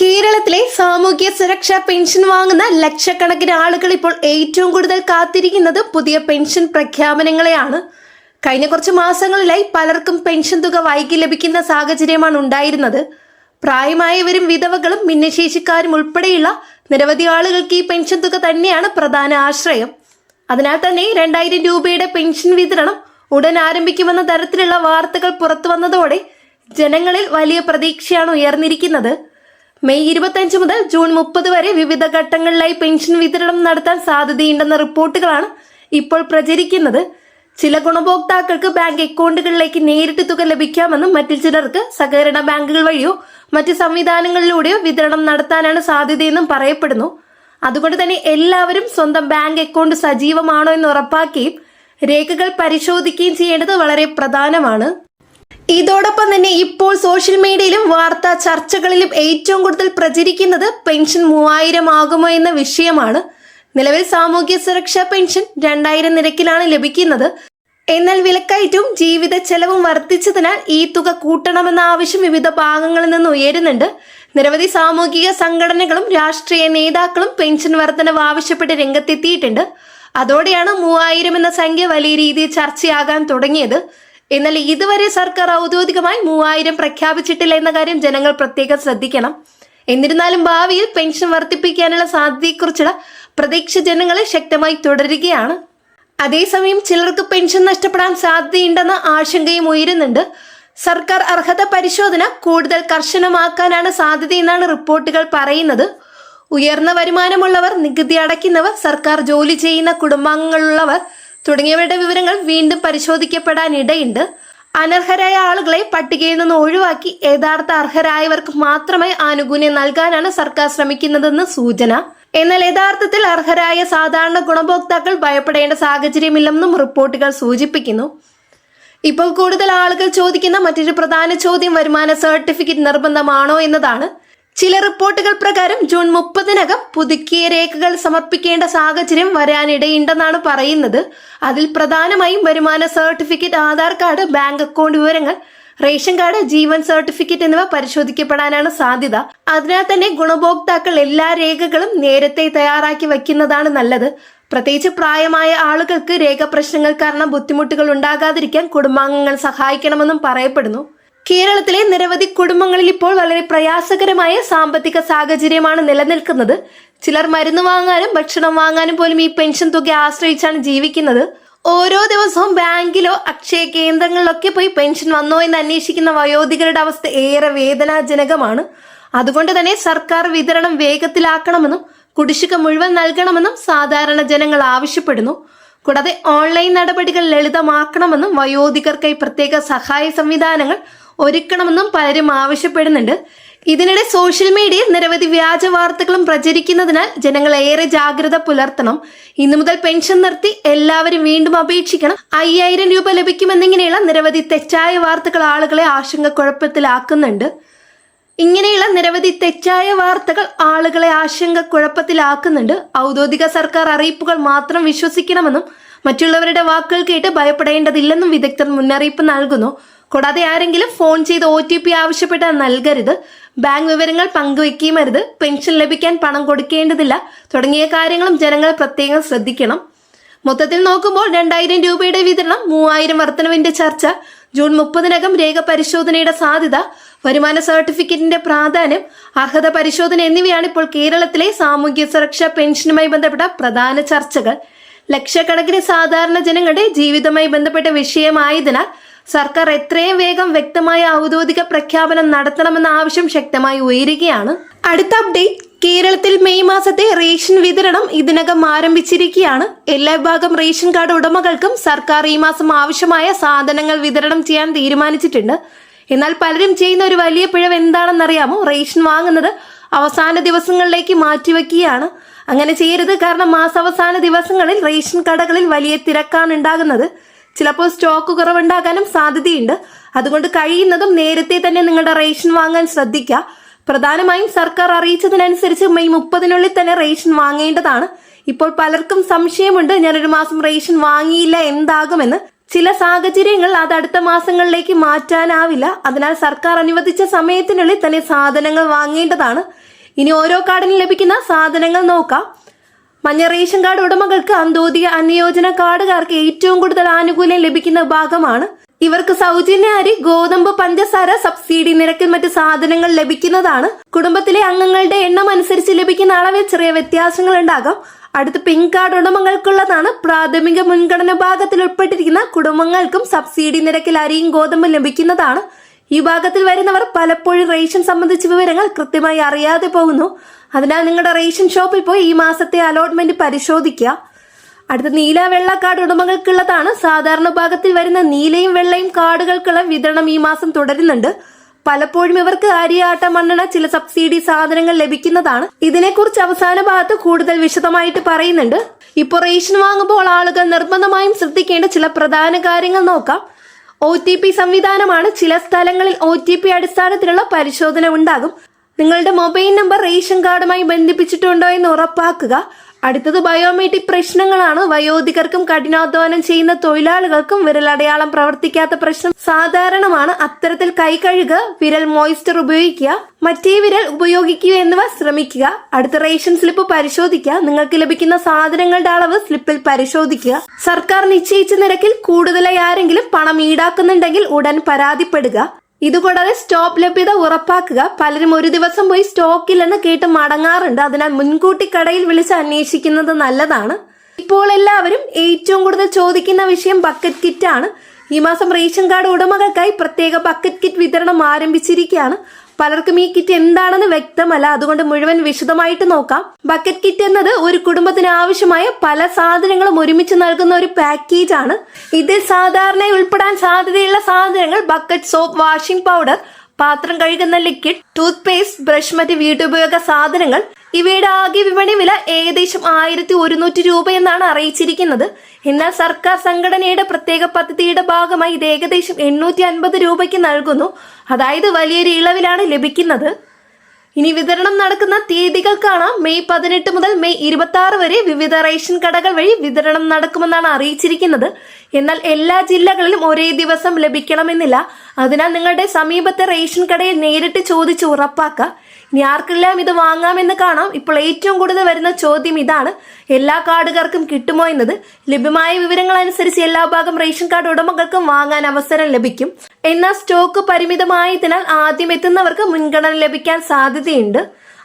കേരളത്തിലെ സാമൂഹ്യ സുരക്ഷാ പെൻഷൻ വാങ്ങുന്ന ലക്ഷക്കണക്കിന് ആളുകൾ ഇപ്പോൾ ഏറ്റവും കൂടുതൽ കാത്തിരിക്കുന്നത് പുതിയ പെൻഷൻ പ്രഖ്യാപനങ്ങളെയാണ്. കഴിഞ്ഞ കുറച്ച് മാസങ്ങളിലായി പലർക്കും പെൻഷൻ തുക വൈകി ലഭിക്കുന്ന സാഹചര്യമാണ് ഉണ്ടായിരുന്നത്. പ്രായമായവരും വിധവകളും ഭിന്നശേഷിക്കാരും ഉൾപ്പെടെയുള്ള നിരവധി ആളുകൾക്ക് ഈ പെൻഷൻ തുക തന്നെയാണ് പ്രധാന ആശ്രയം. അതിനാൽ തന്നെ 2000 രൂപയുടെ പെൻഷൻ വിതരണം ഉടൻ ആരംഭിക്കുമെന്ന തരത്തിലുള്ള വാർത്തകൾ പുറത്തു വന്നതോടെ ജനങ്ങളിൽ വലിയ പ്രതീക്ഷയാണ് ഉയർന്നിരിക്കുന്നത്. മെയ് 25 മുതൽ ജൂൺ 30 വരെ വിവിധ ഘട്ടങ്ങളിലായി പെൻഷൻ വിതരണം നടത്താൻ സാധ്യതയുണ്ടെന്ന റിപ്പോർട്ടുകളാണ് ഇപ്പോൾ പ്രചരിക്കുന്നത്. ചില ഗുണഭോക്താക്കൾക്ക് ബാങ്ക് അക്കൗണ്ടുകളിലേക്ക് നേരിട്ട് തുക ലഭിക്കാമെന്നും മറ്റു ചിലർക്ക് സഹകരണ ബാങ്കുകൾ വഴിയോ മറ്റ് സംവിധാനങ്ങളിലൂടെയോ വിതരണം നടത്താനാണ് സാധ്യതയെന്നും പറയപ്പെടുന്നു. അതുകൊണ്ട് തന്നെ എല്ലാവരും സ്വന്തം ബാങ്ക് അക്കൗണ്ട് സജീവമാണോ എന്ന് ഉറപ്പാക്കുകയും രേഖകൾ പരിശോധിക്കുകയും ചെയ്യേണ്ടത് വളരെ പ്രധാനമാണ്. ഇതോടൊപ്പം തന്നെ ഇപ്പോൾ സോഷ്യൽ മീഡിയയിലും വാർത്താ ചർച്ചകളിലും ഏറ്റവും കൂടുതൽ പ്രചരിക്കുന്നത് പെൻഷൻ 3000 ആകുമോ എന്ന വിഷയമാണ്. നിലവിൽ സാമൂഹ്യ സുരക്ഷാ പെൻഷൻ 2000 നിരക്കിലാണ് ലഭിക്കുന്നത്. എന്നാൽ വിലക്കയറ്റവും ജീവിത ചെലവും വർദ്ധിച്ചതിനാൽ ഈ തുക കൂട്ടണമെന്ന ആവശ്യം വിവിധ ഭാഗങ്ങളിൽ നിന്ന് ഉയരുന്നുണ്ട്. നിരവധി സാമൂഹിക സംഘടനകളും രാഷ്ട്രീയ നേതാക്കളും പെൻഷൻ വർധനവ് ആവശ്യപ്പെട്ട് രംഗത്തെത്തിയിട്ടുണ്ട്. അതോടെയാണ് 3000 എന്ന സംഖ്യ വലിയ രീതിയിൽ ചർച്ചയാകാൻ തുടങ്ങിയത്. എന്നാൽ ഇതുവരെ സർക്കാർ ഔദ്യോഗികമായി 3000 പ്രഖ്യാപിച്ചിട്ടില്ല എന്ന കാര്യം ജനങ്ങൾ പ്രത്യേകം ശ്രദ്ധിക്കണം. എന്നിരുന്നാലും ഭാവിയിൽ പെൻഷൻ വർദ്ധിപ്പിക്കാനുള്ള സാധ്യതയെക്കുറിച്ചുള്ള പ്രതീക്ഷ ജനങ്ങളിൽ ശക്തമായി തുടരുകയാണ്. അതേസമയം ചിലർക്ക് പെൻഷൻ നഷ്ടപ്പെടാൻ സാധ്യതയുണ്ടെന്ന ആശങ്കയും ഉയരുന്നുണ്ട്. സർക്കാർ അർഹത പരിശോധന കൂടുതൽ കർശനമാക്കാനാണ് സാധ്യതയെന്നാണ് റിപ്പോർട്ടുകൾ പറയുന്നത്. ഉയർന്ന വരുമാനമുള്ളവർ, നികുതി അടയ്ക്കുന്നവർ, സർക്കാർ ജോലി ചെയ്യുന്ന കുടുംബാംഗങ്ങളുള്ളവർ തുടങ്ങിയവരുടെ വിവരങ്ങൾ വീണ്ടും പരിശോധിക്കപ്പെടാനിടയുണ്ട്. അനർഹരായ ആളുകളെ പട്ടികയിൽ നിന്ന് ഒഴിവാക്കി യഥാർത്ഥ അർഹരായവർക്ക് മാത്രമേ ആനുകൂല്യം നൽകാനാണ് സർക്കാർ ശ്രമിക്കുന്നതെന്ന് സൂചന. എന്നാൽ യഥാർത്ഥത്തിൽ അർഹരായ സാധാരണ ഗുണഭോക്താക്കൾ ഭയപ്പെടേണ്ട സാഹചര്യമില്ലെന്നും റിപ്പോർട്ടുകൾ സൂചിപ്പിക്കുന്നു. ഇപ്പോൾ കൂടുതൽ ആളുകൾ ചോദിക്കുന്ന മറ്റൊരു പ്രധാന ചോദ്യം വരുമാന സർട്ടിഫിക്കറ്റ് നിർബന്ധമാണോ എന്നതാണ്. ചില റിപ്പോർട്ടുകൾ പ്രകാരം ജൂൺ 30-നകം പുതുക്കിയ രേഖകൾ സമർപ്പിക്കേണ്ട സാഹചര്യം വരാനിടയുണ്ടെന്നാണ് പറയുന്നത്. അതിൽ പ്രധാനമായും വരുമാന certificate, Aadhaar card, bank account വിവരങ്ങൾ, റേഷൻ കാർഡ്, ജീവൻ സർട്ടിഫിക്കറ്റ് എന്നിവ പരിശോധിക്കപ്പെടാനാണ് സാധ്യത. അതിനാൽ തന്നെ ഗുണഭോക്താക്കൾ എല്ലാ രേഖകളും നേരത്തെ തയ്യാറാക്കി വയ്ക്കുന്നതാണ് നല്ലത്. പ്രത്യേകിച്ച് പ്രായമായ ആളുകൾക്ക് രേഖ പ്രശ്നങ്ങൾ കാരണം ബുദ്ധിമുട്ടുകൾ ഉണ്ടാകാതിരിക്കാൻ കുടുംബാംഗങ്ങൾ സഹായിക്കണമെന്നും പറയപ്പെടുന്നു. കേരളത്തിലെ നിരവധി കുടുംബങ്ങളിൽ ഇപ്പോൾ വളരെ പ്രയാസകരമായ സാമ്പത്തിക സാഹചര്യമാണ് നിലനിൽക്കുന്നത്. ചിലർ മരുന്ന് വാങ്ങാനും ഭക്ഷണം വാങ്ങാനും പോലും ഈ പെൻഷൻ തുക ആശ്രയിച്ചാണ് ജീവിക്കുന്നത്. ഓരോ ദിവസവും ബാങ്കിലോ അക്ഷയ കേന്ദ്രങ്ങളിലൊക്കെ പോയി പെൻഷൻ വന്നോ എന്ന് അന്വേഷിക്കുന്ന വയോധികരുടെ അവസ്ഥ ഏറെ വേദനാജനകമാണ്. അതുകൊണ്ട് തന്നെ സർക്കാർ വിതരണം വേഗത്തിലാക്കണമെന്നും കുടിശ്ശിക മുഴുവൻ നൽകണമെന്നും സാധാരണ ജനങ്ങൾ ആവശ്യപ്പെടുന്നു. കൂടാതെ ഓൺലൈൻ നടപടികൾ ലളിതമാക്കണമെന്നും വയോധികർക്കായി പ്രത്യേക സഹായ സംവിധാനങ്ങൾ ഒരുക്കണമെന്നും പലരും ആവശ്യപ്പെടുന്നുണ്ട്. ഇതിനിടെ സോഷ്യൽ മീഡിയയിൽ നിരവധി വ്യാജ വാർത്തകളും പ്രചരിക്കുന്നതിനാൽ ജനങ്ങൾ ഏറെ ജാഗ്രത പുലർത്തണം. ഇന്നു മുതൽ പെൻഷൻ നിർത്തി എല്ലാവരും വീണ്ടും അപേക്ഷിക്കണം, 5000 രൂപ ലഭിക്കുമെന്നിങ്ങനെയുള്ള നിരവധി തെറ്റായ വാർത്തകൾ ആളുകളെ ആശങ്കക്കുഴപ്പത്തിലാക്കുന്നുണ്ട്. ഇങ്ങനെയുള്ള നിരവധി തെറ്റായ വാർത്തകൾ ആളുകളെ ആശങ്കക്കുഴപ്പത്തിലാക്കുന്നുണ്ട്. ഔദ്യോഗിക സർക്കാർ അറിയിപ്പുകൾ മാത്രം വിശ്വസിക്കണമെന്നും മറ്റുള്ളവരുടെ വാക്കുകൾ കേട്ട് ഭയപ്പെടേണ്ടതില്ലെന്നും വിദഗ്ധർ മുന്നറിയിപ്പ് നൽകുന്നു. കൂടാതെ ആരെങ്കിലും ഫോൺ ചെയ്ത് OTP ആവശ്യപ്പെട്ടാൽ നൽകരുത്, ബാങ്ക് വിവരങ്ങൾ പങ്കുവെക്കുകയുമരുത്, പെൻഷൻ ലഭിക്കാൻ പണം കൊടുക്കേണ്ടതില്ല തുടങ്ങിയ കാര്യങ്ങളും ജനങ്ങൾ പ്രത്യേകം ശ്രദ്ധിക്കണം. മൊത്തത്തിൽ നോക്കുമ്പോൾ 2000 രൂപയുടെ വിതരണം, 3000 വർധനവിന്റെ ചർച്ച, ജൂൺ 30-നകം രേഖ പരിശോധനയുടെ സാധ്യത, വരുമാന സർട്ടിഫിക്കറ്റിന്റെ പ്രാധാന്യം, അർഹത പരിശോധന എന്നിവയാണ് ഇപ്പോൾ കേരളത്തിലെ സാമൂഹ്യ സുരക്ഷാ പെൻഷനുമായി ബന്ധപ്പെട്ട പ്രധാന ചർച്ചകൾ. ലക്ഷക്കണക്കിന് സാധാരണ ജനങ്ങളുടെ ജീവിതവുമായി ബന്ധപ്പെട്ട വിഷയമായതിനാൽ സർക്കാർ എത്രയും വേഗം വ്യക്തമായ ഔദ്യോഗിക പ്രഖ്യാപനം നടത്തണമെന്ന ആവശ്യം ശക്തമായി ഉയരുകയാണ്. അടുത്ത അപ്ഡേറ്റ്, കേരളത്തിൽ മെയ് മാസത്തെ റേഷൻ വിതരണം ഇതിനകം ആരംഭിച്ചിരിക്കുകയാണ്. എല്ലാ വിഭാഗം റേഷൻ കാർഡ് ഉടമകൾക്കും സർക്കാർ ഈ മാസം ആവശ്യമായ സാധനങ്ങൾ വിതരണം ചെയ്യാൻ തീരുമാനിച്ചിട്ടുണ്ട്. എന്നാൽ പലരും ചെയ്യുന്ന ഒരു വലിയ പിഴവ് എന്താണെന്നറിയാമോ? റേഷൻ വാങ്ങുന്നത് അവസാന ദിവസങ്ങളിലേക്ക് മാറ്റിവെക്കുകയാണ്. അങ്ങനെ ചെയ്യരുത്. കാരണം മാസാവസാന ദിവസങ്ങളിൽ റേഷൻ കടകളിൽ വലിയ തിരക്കാണ് ഉണ്ടാകുന്നത്. ചിലപ്പോൾ സ്റ്റോക്ക് കുറവുണ്ടാകാനും സാധ്യതയുണ്ട്. അതുകൊണ്ട് കഴിയുന്നതും നേരത്തെ തന്നെ നിങ്ങളുടെ റേഷൻ വാങ്ങാൻ ശ്രദ്ധിക്കുക. പ്രധാനമായും സർക്കാർ അറിയിച്ചതിനനുസരിച്ച് മെയ് 30-നുള്ളിൽ തന്നെ റേഷൻ വാങ്ങേണ്ടതാണ്. ഇപ്പോൾ പലർക്കും സംശയമുണ്ട്, ഞാനൊരു മാസം റേഷൻ വാങ്ങിയില്ല എന്താകുമെന്ന്. ചില സാഹചര്യങ്ങൾ അത് അടുത്ത മാസങ്ങളിലേക്ക് മാറ്റാനാവില്ല. അതിനാൽ സർക്കാർ അനുവദിച്ച സമയത്തിനുള്ളിൽ തന്നെ സാധനങ്ങൾ വാങ്ങേണ്ടതാണ്. ഇനി ഓരോ കാർഡിനും ലഭിക്കുന്ന സാധനങ്ങൾ നോക്കാം. മഞ്ഞ റേഷൻ കാർഡ് ഉടമകൾക്ക് അന്ത്യോദയ അന്യോജന കാർഡുകാർക്ക് ഏറ്റവും കൂടുതൽ ആനുകൂല്യം ലഭിക്കുന്ന വിഭാഗമാണ്. ഇവർക്ക് സൗജന്യ അരി, ഗോതമ്പ്, പഞ്ചസാര സബ്സിഡി നിരക്കിൽ മറ്റ് സാധനങ്ങൾ ലഭിക്കുന്നതാണ്. കുടുംബത്തിലെ അംഗങ്ങളുടെ എണ്ണം അനുസരിച്ച് ലഭിക്കുന്ന അളവിൽ ചെറിയ വ്യത്യാസങ്ങൾ ഉണ്ടാകാം. അടുത്ത പിങ്ക് കാർഡ് ഉടമകൾക്കുള്ളതാണ്. പ്രാഥമിക മുൻഗണന ഭാഗത്തിൽ ഉൾപ്പെട്ടിരിക്കുന്ന കുടുംബങ്ങൾക്കും സബ്സിഡി നിരക്കിൽ അരിയും ഗോതമ്പും ലഭിക്കുന്നതാണ്. ഈ ഭാഗത്തിൽ വരുന്നവർ പലപ്പോഴും റേഷൻ സംബന്ധിച്ച വിവരങ്ങൾ കൃത്യമായി അറിയാതെ പോകുന്നു. അതിനാൽ നിങ്ങളുടെ റേഷൻ ഷോപ്പിൽ പോയി ഈ മാസത്തെ അലോട്ട്മെന്റ് പരിശോധിക്കുക. അടുത്ത നീല വെള്ള കാർഡ് ഉടമകൾക്കുള്ളതാണ്. സാധാരണ ഭാഗത്തിൽ വരുന്ന നീലയും വെള്ളയും കാർഡുകൾക്കുള്ള വിതരണം ഈ മാസം തുടരുന്നുണ്ട്. പലപ്പോഴും ഇവർക്ക് അരി, ആട്ട, മണ്ണെണ്ണ, ചില സബ്സിഡി സാധനങ്ങൾ ലഭിക്കുന്നതാണ്. ഇതിനെക്കുറിച്ച് അവസാന ഭാഗത്ത് കൂടുതൽ വിശദമായിട്ട് പറയുന്നുണ്ട്. ഇപ്പോൾ റേഷൻ വാങ്ങുമ്പോൾ ആളുകൾ നിർബന്ധമായും ശ്രദ്ധിക്കേണ്ട ചില പ്രധാന കാര്യങ്ങൾ നോക്കാം. OTP സംവിധാനമാണ്. ചില സ്ഥലങ്ങളിൽ OTP അടിസ്ഥാനത്തിലുള്ള പരിശോധന ഉണ്ടാകും. നിങ്ങളുടെ മൊബൈൽ നമ്പർ റേഷൻ കാർഡുമായി ബന്ധിപ്പിച്ചിട്ടുണ്ടോ എന്ന് ഉറപ്പാക്കുക. അടുത്തത് ബയോമെട്രിക് പ്രശ്നങ്ങളാണ്. വയോധികർക്കും കഠിനാധ്വാനം ചെയ്യുന്ന തൊഴിലാളികൾക്കും വിരലടയാളം പ്രവർത്തിക്കാത്ത പ്രശ്നം സാധാരണമാണ്. അത്തരത്തിൽ കൈ കഴുകുക, വിരൽ മോയിസ്റ്റർ ഉപയോഗിക്കുക, മറ്റേ വിരൽ ഉപയോഗിക്കുക എന്നിവ ശ്രമിക്കുക. അടുത്ത റേഷൻ സ്ലിപ്പ് പരിശോധിക്കുക. നിങ്ങൾക്ക് ലഭിക്കുന്ന സാധനങ്ങളുടെ അളവ് സ്ലിപ്പിൽ പരിശോധിക്കുക. സർക്കാർ നിശ്ചയിച്ച നിരക്കിൽ കൂടുതലായി ആരെങ്കിലും പണം ഈടാക്കുന്നുണ്ടെങ്കിൽ ഉടൻ പരാതിപ്പെടുക. ഇതുകൂടാതെ സ്റ്റോക്ക് ലഭ്യത ഉറപ്പാക്കുക. പലരും ഒരു ദിവസം പോയി സ്റ്റോക്കില്ലെന്ന് കേട്ട് മടങ്ങാറുണ്ട്. അതിനാൽ മുൻകൂട്ടി കടയിൽ വിളിച്ച് അന്വേഷിക്കുന്നത് നല്ലതാണ്. ഇപ്പോൾ എല്ലാവരും ഏറ്റവും കൂടുതൽ ചോദിക്കുന്ന വിഷയം ബക്കറ്റ് കിറ്റ് ആണ്. ഈ മാസം റേഷൻ കാർഡ് ഉടമകൾക്കായി പ്രത്യേക ബക്കറ്റ് കിറ്റ് വിതരണം ആരംഭിച്ചിരിക്കുകയാണ്. പലർക്കും ഈ കിറ്റ് എന്താണെന്ന് വ്യക്തമല്ല. അതുകൊണ്ട് മുഴുവൻ വിശദമായിട്ട് നോക്കാം. ബക്കറ്റ് കിറ്റ് എന്നത് ഒരു കുടുംബത്തിന് ആവശ്യമായ പല സാധനങ്ങളും ഒരുമിച്ച് നൽകുന്ന ഒരു പാക്കേജ് ആണ്. ഇതിൽ സാധാരണയായി ഉൾപ്പെടാൻ സാധ്യതയുള്ള സാധനങ്ങൾ ബക്കറ്റ്, സോപ്പ്, വാഷിംഗ് പൗഡർ, പാത്രം കഴുകുന്ന ലിക്വിഡ്, ടൂത്ത് പേസ്റ്റ്, ബ്രഷ്, മറ്റ് വീട്ടുപയോഗ സാധനങ്ങൾ. ഇവയുടെ ആകെ വിപണി വില ഏകദേശം 1100 രൂപ എന്നാണ് അറിയിച്ചിരിക്കുന്നത്. എന്നാൽ സർക്കാർ സംഘടനയുടെ പ്രത്യേക പദ്ധതിയുടെ ഭാഗമായി ഇത് ഏകദേശം 850 രൂപയ്ക്ക് നൽകുന്നു. അതായത് വലിയൊരു ഇളവിലാണ് ലഭിക്കുന്നത്. ഇനി വിതരണം നടക്കുന്ന തീയതികൾ കാണാം. മെയ് 18 മുതൽ മെയ് 26 വരെ വിവിധ റേഷൻ കടകൾ വഴി വിതരണം നടക്കുമെന്നാണ് അറിയിച്ചിരിക്കുന്നത്. എന്നാൽ എല്ലാ ജില്ലകളിലും ഒരേ ദിവസം ലഭിക്കണമെന്നില്ല. അതിനാൽ നിങ്ങളുടെ സമീപത്തെ റേഷൻ കടയിൽ നേരിട്ട് ചോദിച്ച് ഉറപ്പാക്കുക. ഇനി ആർക്കെല്ലാം ഇത് വാങ്ങാമെന്ന് കാണാം. ഇപ്പോൾ ഏറ്റവും കൂടുതൽ വരുന്ന ചോദ്യം ഇതാണ്: എല്ലാ കാർഡുകാർക്കും കിട്ടുമോ എന്നത്. ലഭ്യമായ വിവരങ്ങൾ അനുസരിച്ച് എല്ലാ ഭാഗം റേഷൻ കാർഡ് ഉടമകൾക്കും വാങ്ങാൻ അവസരം ലഭിക്കും. എന്നാൽ സ്റ്റോക്ക് പരിമിതമായതിനാൽ ആദ്യം എത്തുന്നവർക്ക് മുൻഗണന ലഭിക്കാൻ സാധ്യതയുണ്ട്.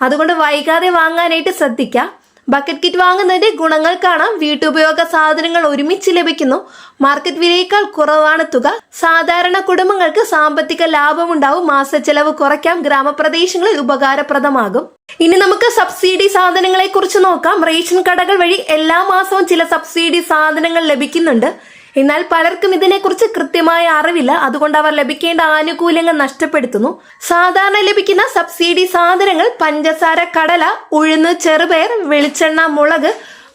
അതുകൊണ്ട് വൈകാതെ വാങ്ങാനായിട്ട് ശ്രദ്ധിക്കാം. ബക്കറ്റ് കിറ്റ് വാങ്ങുന്നതിന്റെ ഗുണങ്ങൾ കാണാം. വീട്ടുപയോഗ സാധനങ്ങൾ ഒരുമിച്ച് ലഭിക്കുന്നു. മാർക്കറ്റ് വിലയേക്കാൾ കുറവാണ് തുക. സാധാരണ കുടുംബങ്ങൾക്ക് സാമ്പത്തിക ലാഭമുണ്ടാവും. മാസച്ചെലവ് കുറയ്ക്കാം. ഗ്രാമപ്രദേശങ്ങളിൽ ഉപകാരപ്രദമാകും. ഇനി നമുക്ക് സബ്സിഡി സാധനങ്ങളെ കുറിച്ച് നോക്കാം. റേഷൻ കടകൾ വഴി എല്ലാ മാസവും ചില സബ്സിഡി സാധനങ്ങൾ ലഭിക്കുന്നുണ്ട്. എന്നാൽ പലർക്കും ഇതിനെക്കുറിച്ച് കൃത്യമായ അറിവില്ല. അതുകൊണ്ട് അവർ ലഭിക്കേണ്ട ആനുകൂല്യങ്ങൾ നഷ്ടപ്പെടുത്തുന്നു. സാധാരണ ലഭിക്കുന്ന സബ്സിഡി സാധനങ്ങൾ പഞ്ചസാര, കടല, ഉഴുന്ന്, ചെറുപയർ, വെളിച്ചെണ്ണ, മുളക്,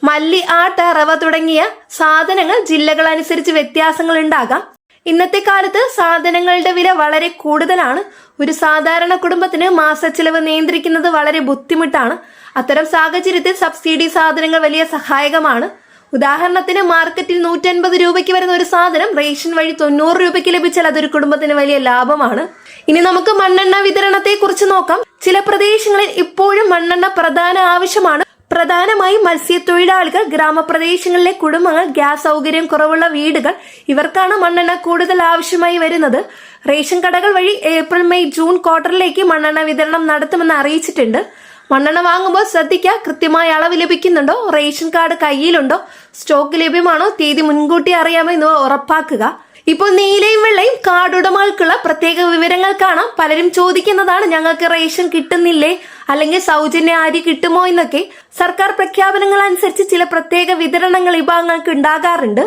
മല്ലി, ആട്ട, റവ തുടങ്ങിയ സാധനങ്ങൾ ജില്ലകൾ അനുസരിച്ച് വ്യത്യാസങ്ങൾ ഉണ്ടാകാം. ഇന്നത്തെ കാലത്ത് സാധനങ്ങളുടെ വില വളരെ കൂടുതലാണ്. ഒരു സാധാരണ കുടുംബത്തിന് മാസച്ചെലവ് നിയന്ത്രിക്കുന്നത് വളരെ ബുദ്ധിമുട്ടാണ്. അത്തരം സാഹചര്യത്തിൽ സബ്സിഡി സാധനങ്ങൾ വലിയ സഹായകമാണ്. ഉദാഹരണത്തിന് മാർക്കറ്റിൽ 150 രൂപയ്ക്ക് വരുന്ന ഒരു സാധനം റേഷൻ വഴി 90 രൂപയ്ക്ക് ലഭിച്ചാൽ അതൊരു കുടുംബത്തിന് വലിയ ലാഭമാണ്. ഇനി നമുക്ക് മണ്ണെണ്ണ വിതരണത്തെ കുറിച്ച് നോക്കാം. ചില പ്രദേശങ്ങളിൽ ഇപ്പോഴും മണ്ണെണ്ണ പ്രധാന ആവശ്യമാണ്. പ്രധാനമായും മത്സ്യത്തൊഴിലാളികൾ, ഗ്രാമപ്രദേശങ്ങളിലെ കുടുംബങ്ങൾ, ഗ്യാസ് സൗകര്യം കുറവുള്ള വീടുകൾ, ഇവർക്കാണ് മണ്ണെണ്ണ കൂടുതൽ ആവശ്യമായി വരുന്നത്. റേഷൻ കടകൾ വഴി ഏപ്രിൽ, മെയ്, ജൂൺ ക്വാർട്ടറിലേക്ക് മണ്ണെണ്ണ വിതരണം നടത്തുമെന്ന് അറിയിച്ചിട്ടുണ്ട്. മണ്ണെണ്ണ വാങ്ങുമ്പോൾ ശ്രദ്ധിക്കുക, കൃത്യമായ അളവ് ലഭിക്കുന്നുണ്ടോ, റേഷൻ കാർഡ് കയ്യിലുണ്ടോ, സ്റ്റോക്ക് ലഭ്യമാണോ, തീയതി മുൻകൂട്ടി അറിയാമോ എന്നിവ ഉറപ്പാക്കുക. ഇപ്പോൾ നീലയും വെള്ളയും കാർഡ് ഉടമകൾക്കുള്ള പ്രത്യേക വിവരങ്ങൾ കാണാം. പലരും ചോദിക്കുന്നതാണ്, ഞങ്ങൾക്ക് റേഷൻ കിട്ടുന്നില്ലേ, അല്ലെങ്കിൽ സൗജന്യ അരി കിട്ടുമോ എന്നൊക്കെ. സർക്കാർ പ്രഖ്യാപനങ്ങൾ അനുസരിച്ച് ചില പ്രത്യേക വിതരണങ്ങൾ വിഭാഗങ്ങൾക്ക് ഉണ്ടാകാറുണ്ട്.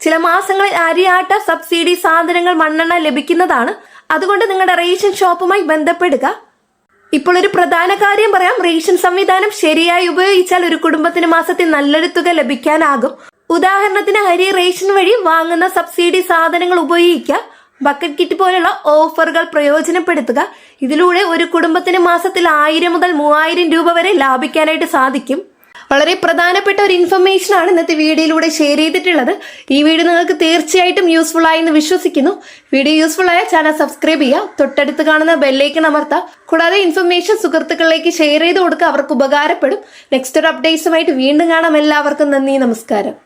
ചില മാസങ്ങളിൽ അരി, ആട്ട, സബ്സിഡി സാധനങ്ങൾ, മണ്ണെണ്ണ ലഭിക്കുന്നതാണ്. അതുകൊണ്ട് നിങ്ങളുടെ റേഷൻ ഷോപ്പുമായി ബന്ധപ്പെടുക. ഇപ്പോൾ ഒരു പ്രധാന കാര്യം പറയാം. റേഷൻ സംവിധാനം ശരിയായി ഉപയോഗിച്ചാൽ ഒരു കുടുംബത്തിന് മാസത്തിൽ നല്ലൊരു തുക ലഭിക്കാനാകും. ഉദാഹരണത്തിന് അരി റേഷൻ വഴി വാങ്ങുന്ന സബ്സിഡി സാധനങ്ങൾ ഉപയോഗിക്കുക. ബക്കറ്റ് കിറ്റ് പോലുള്ള ഓഫറുകൾ പ്രയോജനപ്പെടുത്തുക. ഇതിലൂടെ ഒരു കുടുംബത്തിന് മാസത്തിൽ 1000 മുതൽ 3000 രൂപ വരെ ലാഭിക്കാനായിട്ട് സാധിക്കും. വളരെ പ്രധാനപ്പെട്ട ഒരു ഇൻഫർമേഷൻ ആണ് ഇന്നത്തെ വീഡിയോയിലൂടെ ഷെയർ ചെയ്തിട്ടുള്ളത്. ഈ വീഡിയോ നിങ്ങൾക്ക് തീർച്ചയായിട്ടും യൂസ്ഫുൾ ആയി എന്ന് വിശ്വസിക്കുന്നു. വീഡിയോ യൂസ്ഫുൾ ആയ ചാനൽ സബ്സ്ക്രൈബ് ചെയ്യുക, തൊട്ടടുത്ത് കാണുന്ന ബെല്ലൈക്കൺ അമർത്തുക. കൂടാതെ ഇൻഫർമേഷൻ സുഹൃത്തുക്കളിലേക്ക് ഷെയർ ചെയ്ത് കൊടുക്കുക, അവർക്ക് ഉപകാരപ്പെടും. നെക്സ്റ്റ് ഒരു അപ്ഡേറ്റ്സുമായിട്ട് വീണ്ടും കാണാം. എല്ലാവർക്കും നന്ദി, നമസ്കാരം.